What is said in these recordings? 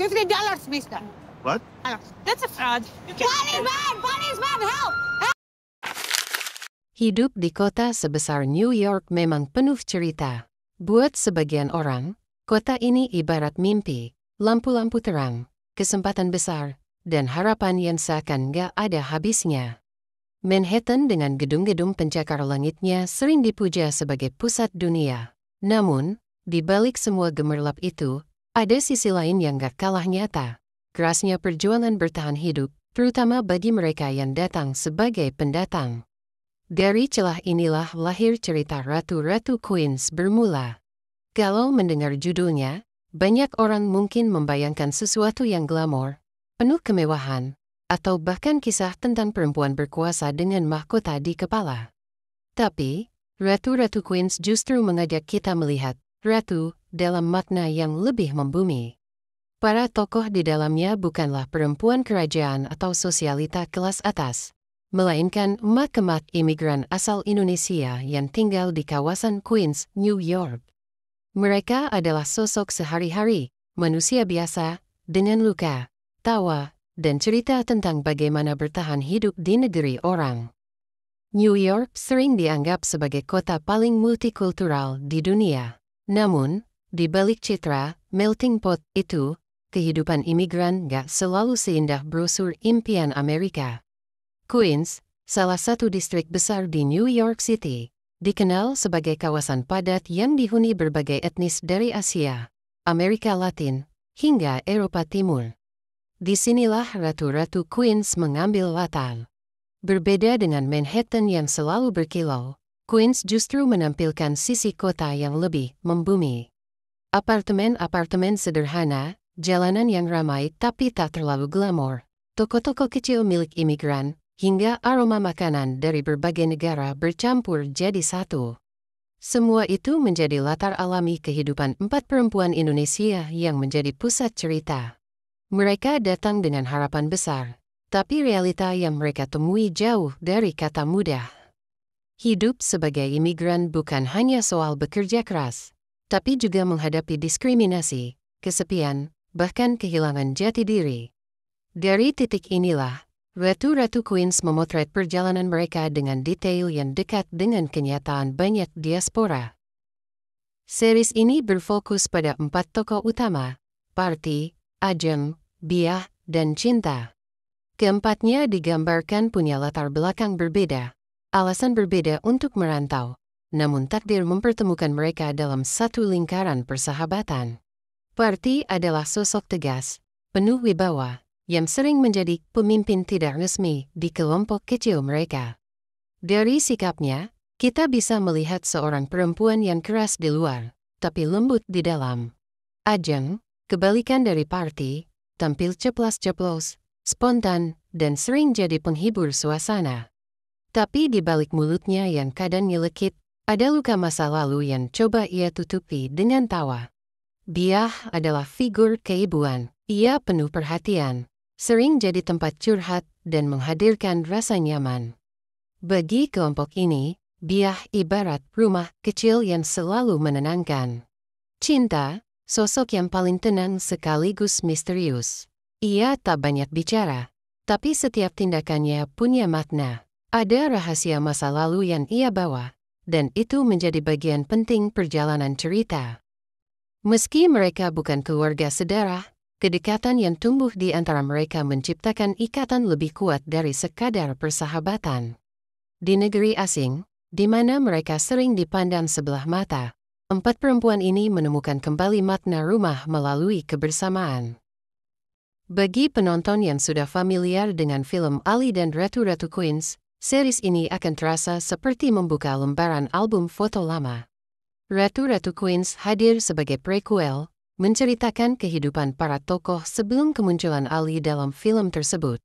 $50, mister. What? That's a fraud. Policeman! Policeman, help! Hidup di kota sebesar New York memang penuh cerita. Buat sebagian orang, kota ini ibarat mimpi, lampu-lampu terang, kesempatan besar, dan harapan yang seakan gak ada habisnya. Manhattan dengan gedung-gedung pencakar langitnya sering dipuja sebagai pusat dunia. Namun, di balik semua gemerlap itu, ada sisi lain yang gak kalah nyata. Kerasnya perjuangan bertahan hidup, terutama bagi mereka yang datang sebagai pendatang. Dari celah inilah lahir cerita Ratu-Ratu Queens bermula. Kalau mendengar judulnya, banyak orang mungkin membayangkan sesuatu yang glamor, penuh kemewahan, atau bahkan kisah tentang perempuan berkuasa dengan mahkota di kepala. Tapi, Ratu-Ratu Queens justru mengajak kita melihat ratu dalam makna yang lebih membumi. Para tokoh di dalamnya bukanlah perempuan kerajaan atau sosialita kelas atas, melainkan emak-emak imigran asal Indonesia yang tinggal di kawasan Queens, New York. Mereka adalah sosok sehari-hari, manusia biasa, dengan luka, tawa, dan cerita tentang bagaimana bertahan hidup di negeri orang. New York sering dianggap sebagai kota paling multikultural di dunia. Namun, di balik citra melting pot itu, kehidupan imigran gak selalu seindah brosur impian Amerika. Queens, salah satu distrik besar di New York City, dikenal sebagai kawasan padat yang dihuni berbagai etnis dari Asia, Amerika Latin, hingga Eropa Timur. Disinilah Ratu-Ratu Queens mengambil latar. Berbeda dengan Manhattan yang selalu berkilau, Queens justru menampilkan sisi kota yang lebih membumi. Apartemen-apartemen sederhana, jalanan yang ramai tapi tak terlalu glamor, toko-toko kecil milik imigran, hingga aroma makanan dari berbagai negara bercampur jadi satu. Semua itu menjadi latar alami kehidupan 4 perempuan Indonesia yang menjadi pusat cerita. Mereka datang dengan harapan besar, tapi realita yang mereka temui jauh dari kata mudah. Hidup sebagai imigran bukan hanya soal bekerja keras, tapi juga menghadapi diskriminasi, kesepian, bahkan kehilangan jati diri. Dari titik inilah, Ratu-Ratu Queens memotret perjalanan mereka dengan detail yang dekat dengan kenyataan banyak diaspora. Series ini berfokus pada 4 tokoh utama, Parti, Ajeng, Biah, dan Cinta. Keempatnya digambarkan punya latar belakang berbeda, alasan berbeda untuk merantau, namun takdir mempertemukan mereka dalam satu lingkaran persahabatan. Parti adalah sosok tegas, penuh wibawa, yang sering menjadi pemimpin tidak resmi di kelompok kecil mereka. Dari sikapnya, kita bisa melihat seorang perempuan yang keras di luar, tapi lembut di dalam. Ajeng, kebalikan dari Parti, tampil ceplas-ceplos, spontan, dan sering jadi penghibur suasana. Tapi di balik mulutnya yang kadang nyelekit, ada luka masa lalu yang coba ia tutupi dengan tawa. Biah adalah figur keibuan, ia penuh perhatian, sering jadi tempat curhat dan menghadirkan rasa nyaman. Bagi kelompok ini, Biah ibarat rumah kecil yang selalu menenangkan. Cinta, sosok yang paling tenang sekaligus misterius. Ia tak banyak bicara, tapi setiap tindakannya punya makna. Ada rahasia masa lalu yang ia bawa, dan itu menjadi bagian penting perjalanan cerita. Meski mereka bukan keluarga sedarah, kedekatan yang tumbuh di antara mereka menciptakan ikatan lebih kuat dari sekadar persahabatan. Di negeri asing, di mana mereka sering dipandang sebelah mata, 4 perempuan ini menemukan kembali makna rumah melalui kebersamaan. Bagi penonton yang sudah familiar dengan film Ali dan Ratu-Ratu Queens, series ini akan terasa seperti membuka lembaran album foto lama. Ratu-Ratu Queens hadir sebagai prequel, menceritakan kehidupan para tokoh sebelum kemunculan Ali dalam film tersebut.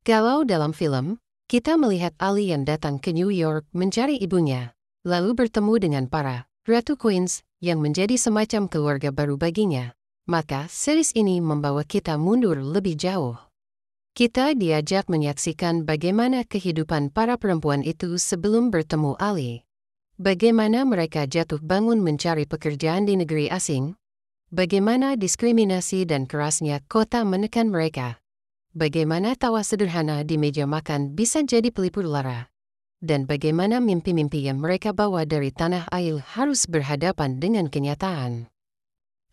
Kalau dalam film, kita melihat Ali yang datang ke New York mencari ibunya, lalu bertemu dengan para Ratu Queens yang menjadi semacam keluarga baru baginya. Maka series ini membawa kita mundur lebih jauh. Kita diajak menyaksikan bagaimana kehidupan para perempuan itu sebelum bertemu Ali. Bagaimana mereka jatuh bangun mencari pekerjaan di negeri asing. Bagaimana diskriminasi dan kerasnya kota menekan mereka. Bagaimana tawa sederhana di meja makan bisa jadi pelipur lara. Dan bagaimana mimpi-mimpi yang mereka bawa dari tanah air harus berhadapan dengan kenyataan.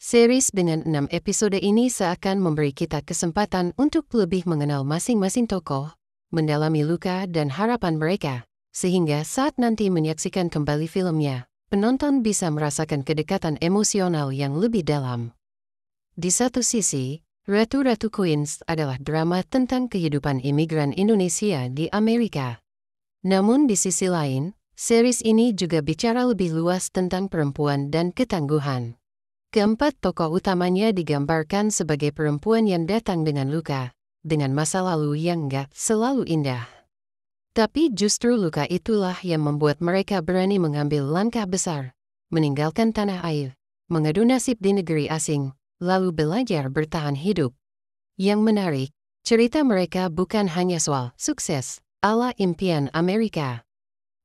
Series dengan 6 episode ini seakan memberi kita kesempatan untuk lebih mengenal masing-masing tokoh, mendalami luka dan harapan mereka, sehingga saat nanti menyaksikan kembali filmnya, penonton bisa merasakan kedekatan emosional yang lebih dalam. Di satu sisi, Ratu-Ratu Queens adalah drama tentang kehidupan imigran Indonesia di Amerika. Namun di sisi lain, series ini juga bicara lebih luas tentang perempuan dan ketangguhan. Keempat tokoh utamanya digambarkan sebagai perempuan yang datang dengan luka, dengan masa lalu yang gak selalu indah. Tapi justru luka itulah yang membuat mereka berani mengambil langkah besar, meninggalkan tanah air, mengadu nasib di negeri asing, lalu belajar bertahan hidup. Yang menarik, cerita mereka bukan hanya soal sukses ala impian Amerika.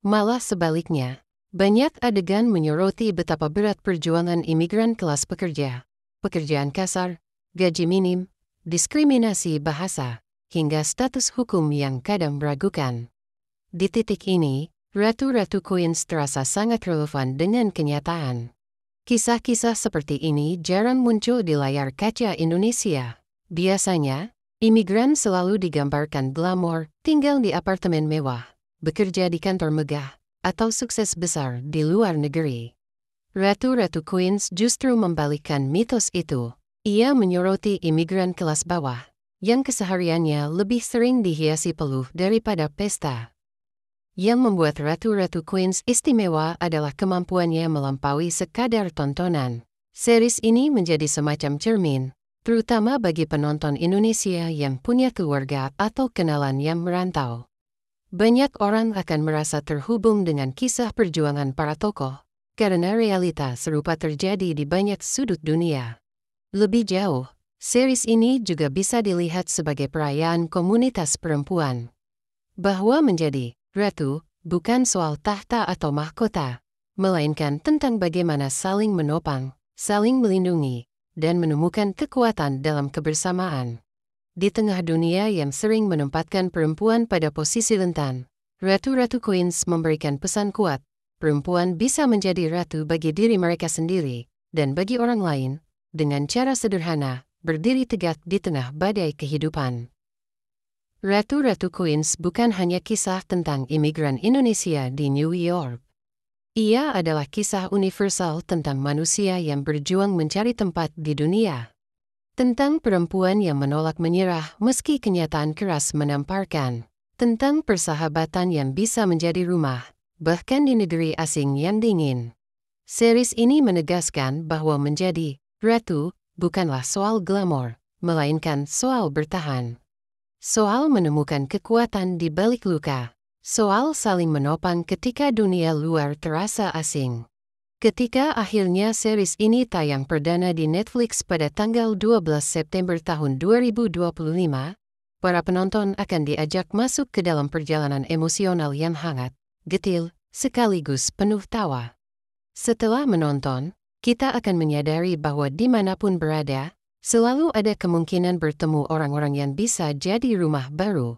Malah sebaliknya, banyak adegan menyoroti betapa berat perjuangan imigran kelas pekerja, pekerjaan kasar, gaji minim, diskriminasi bahasa, hingga status hukum yang kadang meragukan. Di titik ini, Ratu-Ratu Queens terasa sangat relevan dengan kenyataan. Kisah-kisah seperti ini jarang muncul di layar kaca Indonesia. Biasanya, imigran selalu digambarkan glamor, tinggal di apartemen mewah, bekerja di kantor megah, atau sukses besar di luar negeri. Ratu-Ratu Queens justru membalikkan mitos itu. Ia menyoroti imigran kelas bawah, yang kesehariannya lebih sering dihiasi peluh daripada pesta. Yang membuat Ratu-Ratu Queens istimewa adalah kemampuannya melampaui sekadar tontonan. Series ini menjadi semacam cermin, terutama bagi penonton Indonesia yang punya keluarga atau kenalan yang merantau. Banyak orang akan merasa terhubung dengan kisah perjuangan para tokoh, karena realita serupa terjadi di banyak sudut dunia. Lebih jauh, series ini juga bisa dilihat sebagai perayaan komunitas perempuan. Bahwa menjadi ratu bukan soal tahta atau mahkota, melainkan tentang bagaimana saling menopang, saling melindungi, dan menemukan kekuatan dalam kebersamaan. Di tengah dunia yang sering menempatkan perempuan pada posisi rentan, Ratu-Ratu Queens memberikan pesan kuat, perempuan bisa menjadi ratu bagi diri mereka sendiri, dan bagi orang lain, dengan cara sederhana, berdiri tegak di tengah badai kehidupan. Ratu-Ratu Queens bukan hanya kisah tentang imigran Indonesia di New York. Ia adalah kisah universal tentang manusia yang berjuang mencari tempat di dunia. Tentang perempuan yang menolak menyerah meski kenyataan keras menamparkan. Tentang persahabatan yang bisa menjadi rumah, bahkan di negeri asing yang dingin. Series ini menegaskan bahwa menjadi ratu bukanlah soal glamor, melainkan soal bertahan. Soal menemukan kekuatan di balik luka. Soal saling menopang ketika dunia luar terasa asing. Ketika akhirnya series ini tayang perdana di Netflix pada tanggal 12 September tahun 2025, para penonton akan diajak masuk ke dalam perjalanan emosional yang hangat, getil, sekaligus penuh tawa. Setelah menonton, kita akan menyadari bahwa dimanapun berada, selalu ada kemungkinan bertemu orang-orang yang bisa jadi rumah baru.